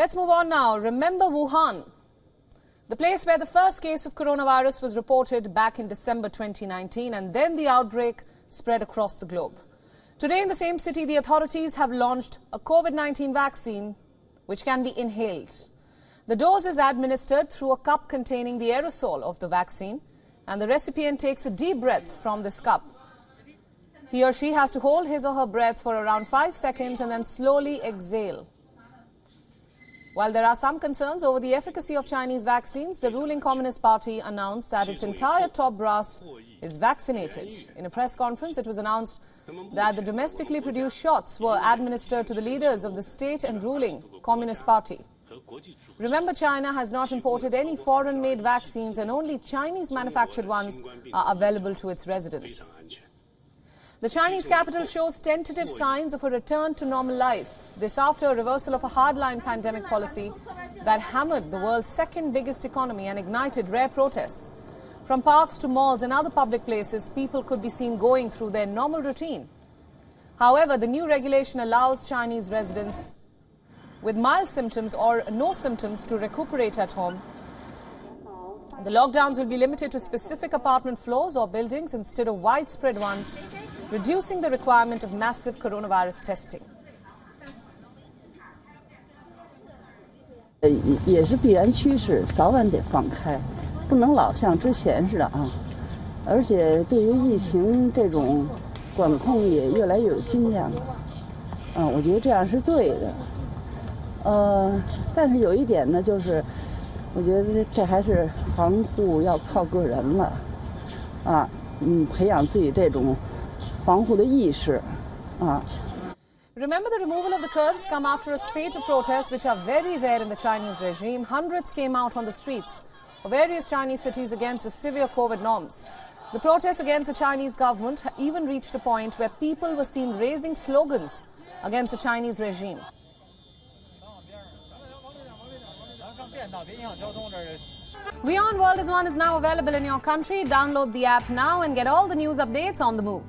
Let's move on now. Remember Wuhan, the place where the first case of coronavirus was reported back in December 2019, and then the outbreak spread across the globe. Today in the same city, the authorities have launched a COVID-19 vaccine which can be inhaled. The dose is administered through a cup containing the aerosol of the vaccine, and the recipient takes a deep breath from this cup. He or she has to hold his or her breath for around 5 seconds and then slowly exhale. While there are some concerns over the efficacy of Chinese vaccines, the ruling Communist Party announced that its entire top brass is vaccinated. In a press conference, it was announced that the domestically produced shots were administered to the leaders of the state and ruling Communist Party. Remember, China has not imported any foreign-made vaccines, and only Chinese-manufactured ones are available to its residents. The Chinese capital shows tentative signs of a return to normal life. This after a reversal of a hardline pandemic policy that hammered the world's second biggest economy and ignited rare protests. From parks to malls and other public places, people could be seen going through their normal routine. However, the new regulation allows Chinese residents with mild symptoms or no symptoms to recuperate at home. The lockdowns will be limited to specific apartment floors or buildings instead of widespread ones, reducing the requirement of massive coronavirus testing. 也是必然趋势，早晚得放开，不能老像之前似的啊。而且对于疫情这种管控也越来越有经验了，我觉得这样是对的。但是有一点呢，就是我觉得这还是防护要靠个人了，培养自己这种防护的意识，Remember, the removal of the curbs come after a spate of protests which are very rare in the Chinese regime. Hundreds came out on the streets of various Chinese cities against the severe COVID norms. The protests against the Chinese government even reached a point where people were seen raising slogans against the Chinese regime. WION World is now available in your country. Download the app now and get all the news updates on the move.